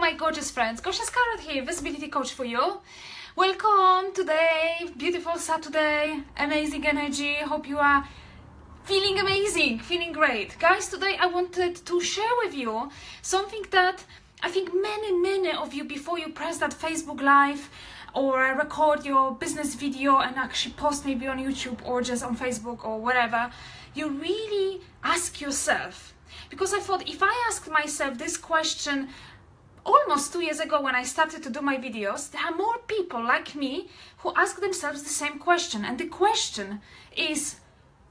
my gorgeous friends, Gosia Scarlett here, visibility coach for you. Welcome today, beautiful Saturday, amazing energy. Hope you are feeling amazing, feeling great. Guys, today I wanted to share with you something that I think many of you, before you press that Facebook Live or record your business video and actually post maybe on YouTube or just on Facebook or whatever, you really ask yourself. Because I thought, if I asked myself this question almost 2 years ago when I started to do my videos, there are more people like me who ask themselves the same question. And the question is,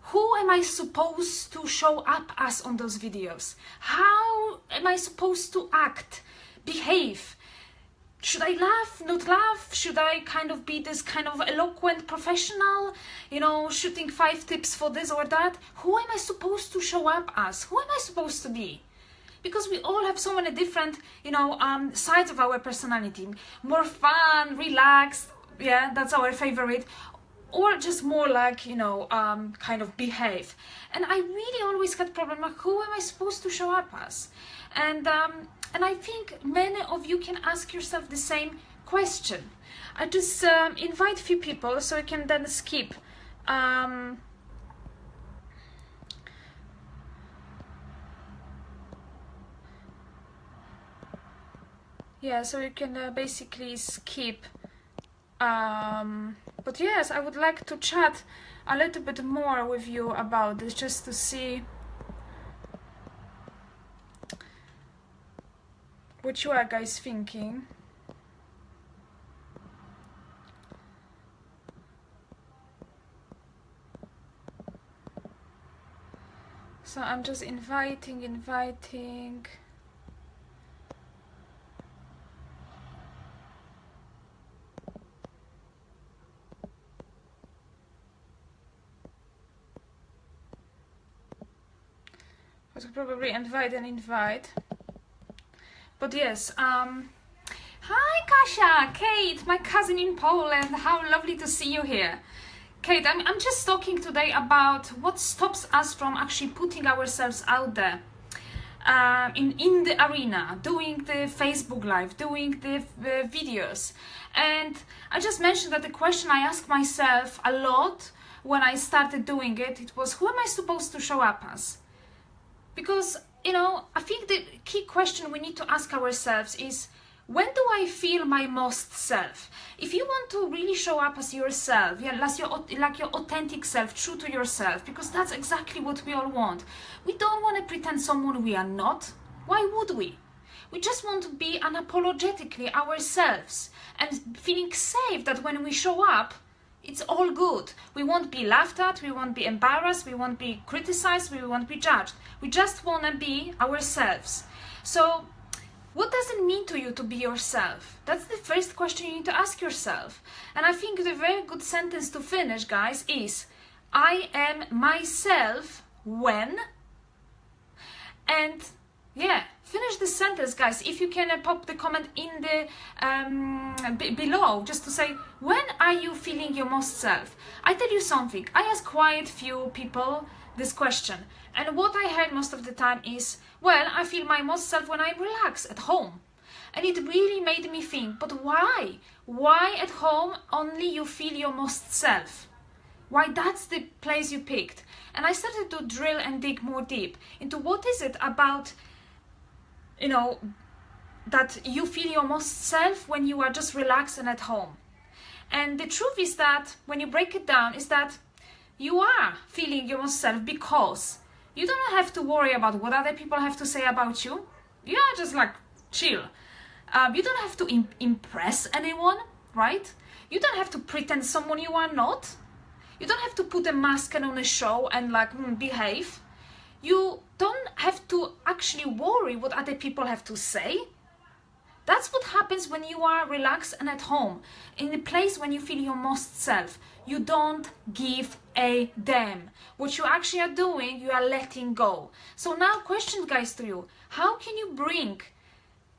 who am I supposed to show up as on those videos? How am I supposed to act, behave? Should I laugh, not laugh? Should I kind of be this kind of eloquent professional, you know, shooting 5 tips for this or that? Who am I supposed to show up as? Who am I supposed to be? Because we all have so many different, sides of our personality. More fun, relaxed, yeah, that's our favorite. Or just more like, kind of behave. And I really always had problem like, who am I supposed to show up as? And I think many of you can ask yourself the same question. I just invite few people so you can then skip. Yeah, so you can basically skip. But yes, I would like to chat a little bit more with you about this, just to see what you are guys thinking. So I'm just inviting. I should probably invite. But yes, hi Kasia, Kate, my cousin in Poland, how lovely to see you here. Kate, I'm just talking today about what stops us from actually putting ourselves out there in the arena, doing the Facebook Live, doing the videos. And I just mentioned that the question I asked myself a lot when I started doing it, it was, who am I supposed to show up as? Because, I think the key question we need to ask ourselves is, when do I feel my most self? If you want to really show up as yourself, like your authentic self, true to yourself, because that's exactly what we all want. We don't want to pretend someone we are not. Why would we? We just want to be unapologetically ourselves and feeling safe that when we show up, it's all good. We won't be laughed at, we won't be embarrassed, we won't be criticized, we won't be judged. We just want to be ourselves. So, what does it mean to you to be yourself? That's the first question you need to ask yourself. And I think the very good sentence to finish, guys, is, I am myself when... And yeah, finish the sentence, guys. If you can pop the comment in the below, just to say, when are you feeling your most self? I tell you something, I ask quite few people this question, and what I heard most of the time is, well, I feel my most self when I relax at home. And it really made me think, but why? Why at home only you feel your most self? Why that's the place you picked? And I started to drill and dig more deep into what is it about, that you feel your most self when you are just relaxed and at home. And the truth is that when you break it down, is that you are feeling your most self because you don't have to worry about what other people have to say about you. You are just like chill. You don't have to impress anyone, right? You don't have to pretend someone you are not. You don't have to put a mask on a show and behave. You don't have to actually worry what other people have to say. That's what happens when you are relaxed and at home, in a place when you feel your most self. You don't give a damn. What you actually are doing, you are letting go. So now question, guys, to you. How can you bring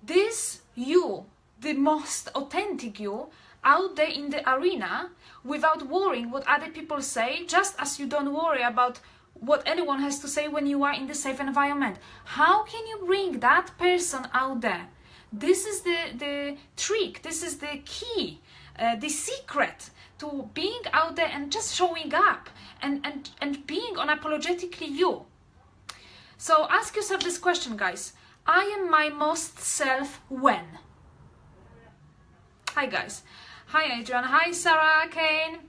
this you, the most authentic you, out there in the arena without worrying what other people say, just as you don't worry about what anyone has to say when you are in the safe environment? How can you bring that person out there This is the trick, this is the key, the secret to being out there and just showing up and being unapologetically you. So ask yourself this question, guys. I am my most self when? Hi guys. Hi Adrian. Hi Sarah, Kane.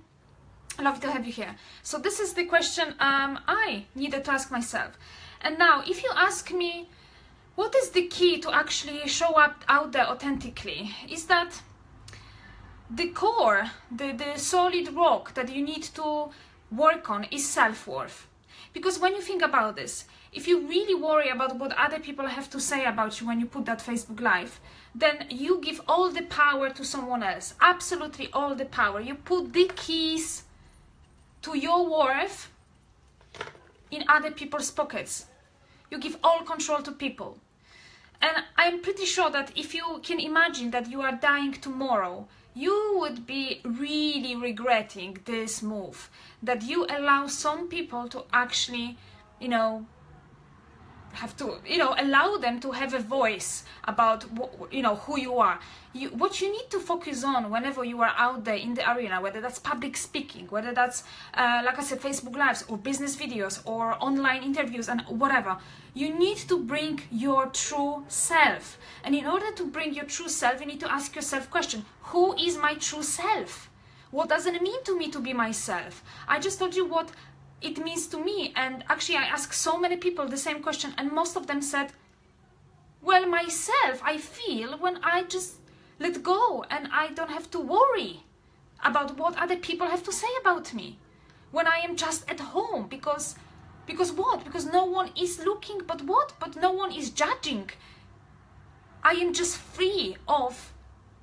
Love to have you here. So this is the question I needed to ask myself. And now if you ask me, what is the key to actually show up out there authentically? Is that the core, the solid rock that you need to work on is self-worth. Because when you think about this, if you really worry about what other people have to say about you when you put that Facebook Live, then you give all the power to someone else. Absolutely all the power. You put the keys to your worth in other people's pockets. You give all control to people. And I'm pretty sure that if you can imagine that you are dying tomorrow, you would be really regretting this move, that you allow some people to actually, have to, allow them to have a voice about, who you are. What you need to focus on whenever you are out there in the arena, whether that's public speaking, whether that's, like I said, Facebook Lives or business videos or online interviews and whatever, you need to bring your true self. And in order to bring your true self, you need to ask yourself question, who is my true self? What does it mean to me to be myself? I just told you what it means to me, and actually I asked so many people the same question, and most of them said, well, myself I feel when I just let go and I don't have to worry about what other people have to say about me, when I am just at home, because what? Because no one is looking, but no one is judging. I am just free of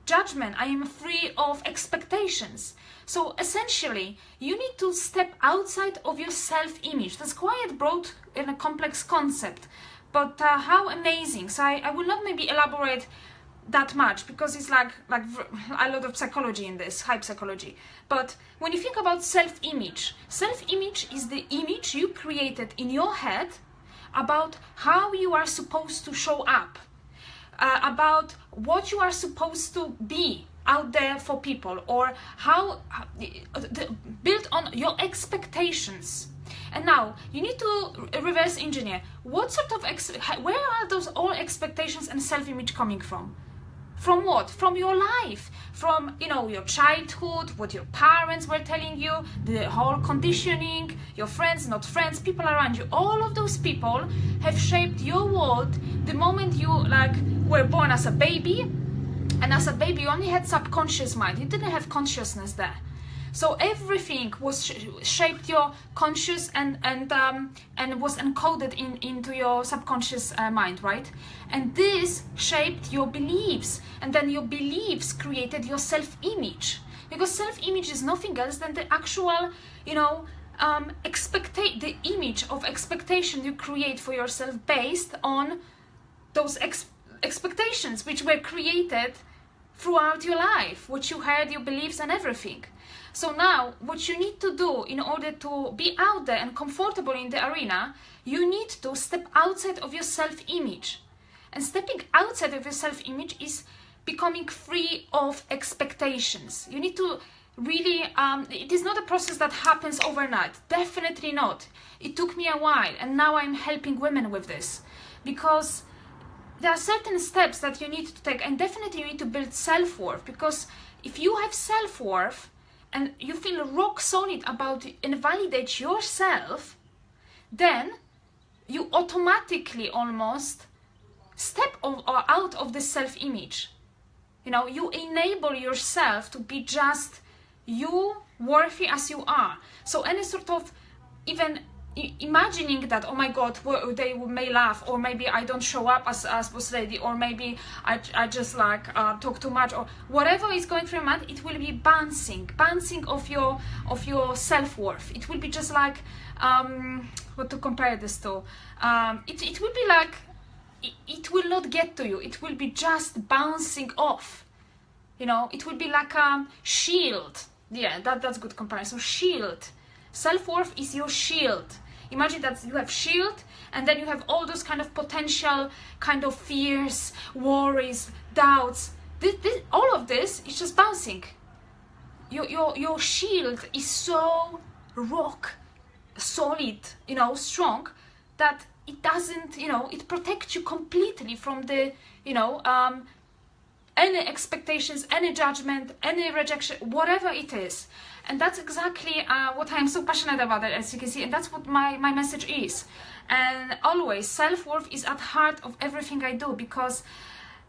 judgment. I am free of expectations. So essentially, you need to step outside of your self-image. That's quite broad and a complex concept, but how amazing. So I will not maybe elaborate that much because it's like a lot of psychology in this, hype psychology. But when you think about self-image is the image you created in your head about how you are supposed to show up, about what you are supposed to be out there for people, or how built on your expectations. And now you need to reverse engineer what sort of where are those all expectations and self-image coming from? From what? From your life, from your childhood, what your parents were telling you, the whole conditioning, your friends, not friends, people around you. All of those people have shaped your world the moment you were born as a baby, and as a baby you only had subconscious mind. You didn't have consciousness there. So everything was shaped your conscious and was encoded into your subconscious mind, right? And this shaped your beliefs, and then your beliefs created your self-image. Because self-image is nothing else than the actual, the image of expectation you create for yourself based on those expectations which were created throughout your life, what you heard, your beliefs and everything. So now what you need to do in order to be out there and comfortable in the arena, you need to step outside of your self-image. And stepping outside of your self-image is becoming free of expectations. You need to really, it is not a process that happens overnight. Definitely not. It took me a while, and now I'm helping women with this. Because there are certain steps that you need to take, and definitely you need to build self-worth. Because if you have self-worth, and you feel rock solid about it and validate yourself, then you automatically almost step out of the self-image. You enable yourself to be just you, worthy as you are. So any sort of even imagining that, oh my God, they may laugh, or maybe I don't show up as boss lady, or maybe I just talk too much, or whatever is going through your mind, it will be bouncing of your self-worth. It will be just like what to compare this to? It will be like it will not get to you. It will be just bouncing off. It will be like a shield. Yeah, that's good comparison. Shield. Self-worth is your shield. Imagine that you have shield, and then you have all those kind of potential kind of fears, worries, doubts. All of this is just bouncing. Your shield is so rock solid, you know, strong, that it doesn't, you know, it protects you completely from the, you know, any expectations, any judgment, any rejection, whatever it is. And that's exactly what I'm so passionate about, as you can see, and that's what my message is. And always, self-worth is at the heart of everything I do, because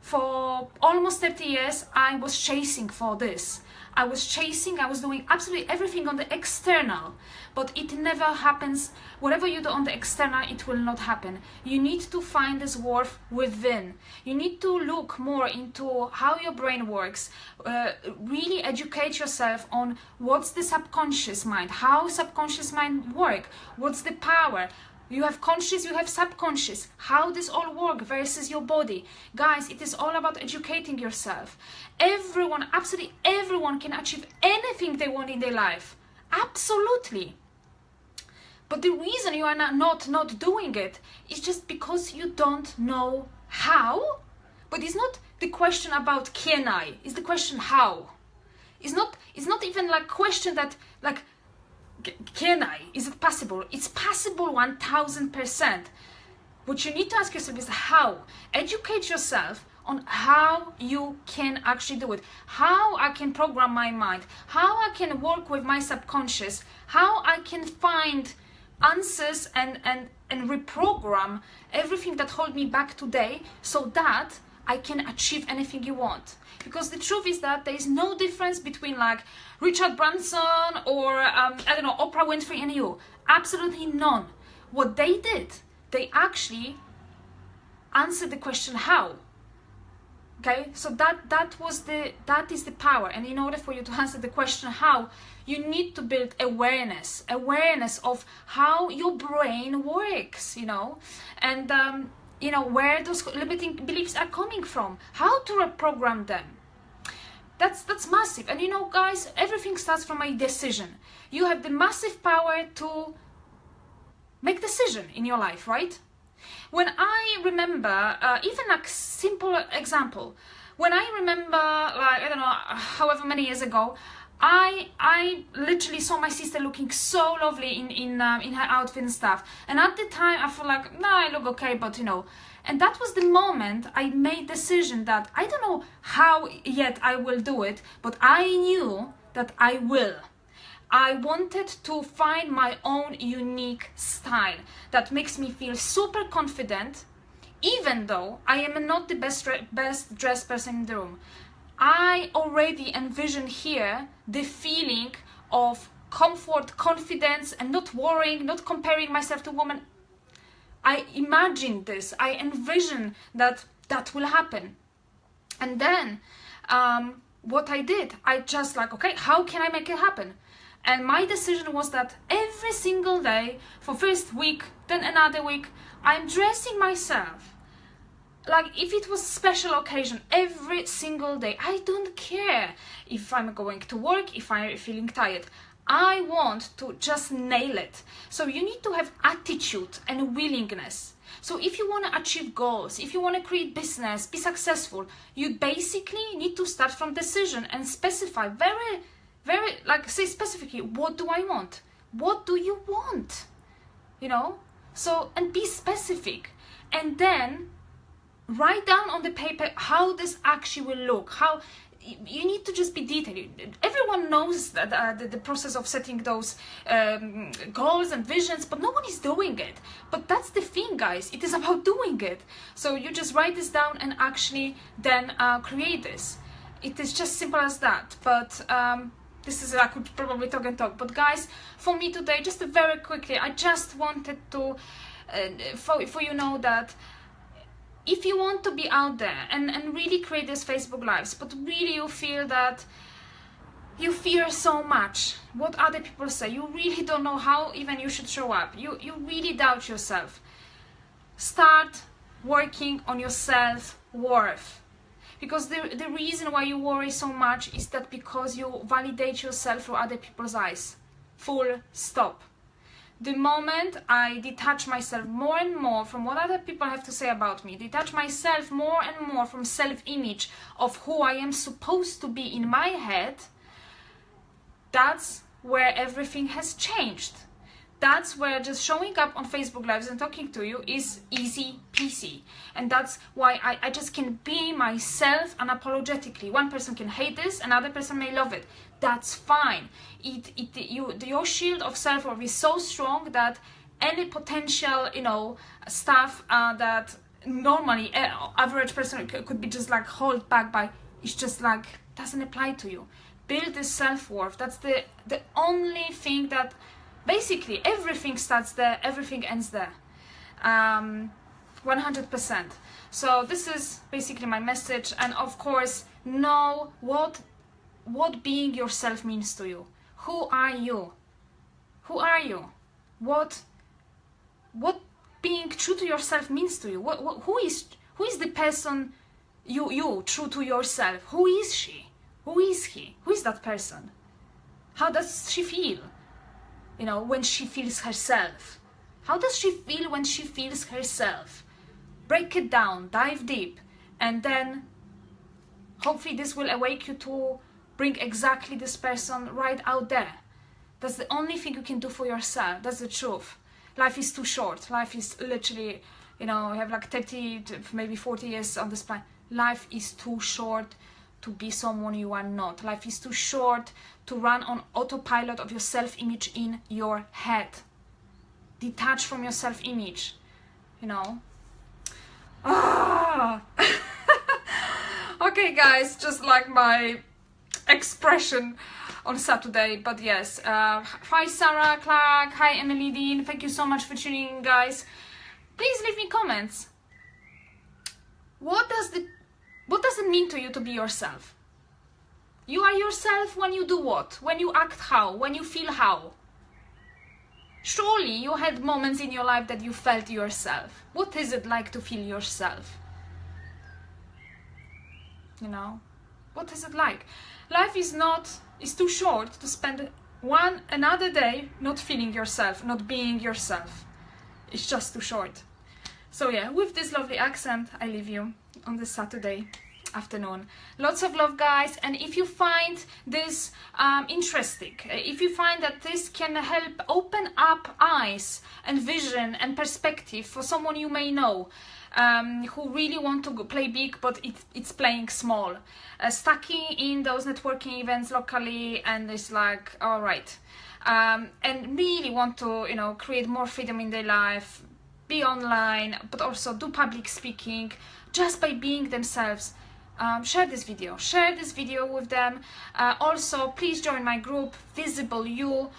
for almost 30 years I was chasing for this. I was doing absolutely everything on the external, but it never happens. Whatever you do on the external, it will not happen. You need to find this worth within. You need to look more into how your brain works, really educate yourself on what's the subconscious mind, how subconscious mind work, what's the power. You have conscious, you have subconscious. How this all work versus your body. Guys, it is all about educating yourself. Everyone, absolutely everyone can achieve anything they want in their life. Absolutely. But the reason you are not doing it is just because you don't know how. But it's not the question about can I, it's the question how. It's not even like question that like, can I? Is it possible? It's possible 1000%. What you need to ask yourself is how. Educate yourself on how you can actually do it. How I can program my mind. How I can work with my subconscious. How I can find answers and reprogram everything that hold me back today, so that I can achieve anything you want. Because the truth is that there is no difference between like Richard Branson or I don't know, Oprah Winfrey and you. Absolutely none. What they did, they actually answered the question how. Okay, so that is the power. And in order for you to answer the question how, you need to build awareness of how your brain works, you know, and you know, where those limiting beliefs are coming from, how to reprogram them. That's massive. And you know, guys, everything starts from a decision. You have the massive power to make decision in your life, right? When I remember, even a simple example, when I remember, like, I don't know, however many years ago, I literally saw my sister looking so lovely in her outfit and stuff. And at the time, I felt like, no, I look okay, but you know. And that was the moment I made decision that I don't know how yet I will do it, but I knew that I will. I wanted to find my own unique style that makes me feel super confident, even though I am not the best dressed person in the room. I already envision here the feeling of comfort, confidence, and not worrying, not comparing myself to women. I imagine this, I envision that will happen. And then what I did, I just like, okay, how can I make it happen? And my decision was that every single day, for first week, then another week, I'm dressing myself. Like if it was a special occasion, every single day. I don't care if I'm going to work, if I'm feeling tired. I want to just nail it. So you need to have attitude and willingness. So if you want to achieve goals, if you want to create business, be successful, you basically need to start from decision and specify very, like say specifically, what do I want? What do you want? You know? So, and be specific. And then write down on the paper how this actually will look. How you need to just be detailed. Everyone knows that the process of setting those goals and visions, but no one is doing it. But that's the thing, guys. It is about doing it. So you just write this down and actually then create this. It is just simple as that. But this is, I could probably talk and talk. But guys, for me today, just very quickly, I just wanted to, for you know that if you want to be out there and really create these Facebook Lives, but really you feel that you fear so much what other people say, you really don't know how even you should show up, you really doubt yourself, start working on your self-worth. Because the reason why you worry so much is that because you validate yourself through other people's eyes. Full stop. The moment I detach myself more and more from what other people have to say about me, detach myself more and more from self-image of who I am supposed to be in my head, that's where everything has changed. That's where just showing up on Facebook Lives and talking to you is easy peasy. And that's why I just can be myself unapologetically. One person can hate this, another person may love it. That's fine. Your shield of self-worth is so strong that any potential, stuff that normally average person could be just like held back by, it's just like, doesn't apply to you. Build this self-worth. That's the only thing that, basically, everything starts there, everything ends there. 100%. So this is basically my message. And of course, know what being yourself means to you. Who are you? Who are you? What being true to yourself means to you? Who is the person you true to yourself? Who is she? Who is he? Who is that person? How does she feel? When she feels herself. How does she feel when she feels herself? Break it down, dive deep, and then hopefully this will awake you to bring exactly this person right out there. That's the only thing you can do for yourself. That's the truth. Life is too short. Life is literally, you have like 30 to maybe 40 years on this planet. Life is too short to be someone you are not. Life is too short to run on autopilot of your self-image in your head. Detach from your self-image, Okay, guys, just like my expression on Saturday, but yes. Hi, Sarah Clark. Hi, Emily Dean. Thank you so much for tuning in, guys. Please leave me comments. What does it mean to you to be yourself? You are yourself when you do what? When you act how? When you feel how? Surely you had moments in your life that you felt yourself. What is it like to feel yourself? What is it like? Life is too short to spend another day not feeling yourself, not being yourself. It's just too short. So yeah, with this lovely accent, I leave you on this Saturday afternoon. Lots of love, guys, and if you find this interesting, if you find that this can help open up eyes and vision and perspective for someone you may know, who really want to play big but it's playing small, stacking in those networking events locally, and it's like, all right, and really want to create more freedom in their life, be online, but also do public speaking just by being themselves. Share this video with them. Also, please join my group Visible You,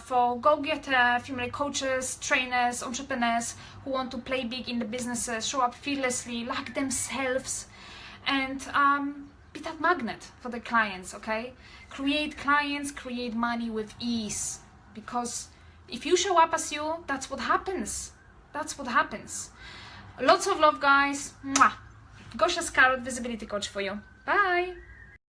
for go-getter female coaches, trainers, entrepreneurs who want to play big in the businesses, show up fearlessly, like themselves, and be that magnet for the clients. Okay, create clients, create money with ease, because if you show up as you, that's what happens. Lots of love, guys. Mwah. Gosia Scarlett, Visibility Coach for you. Bye!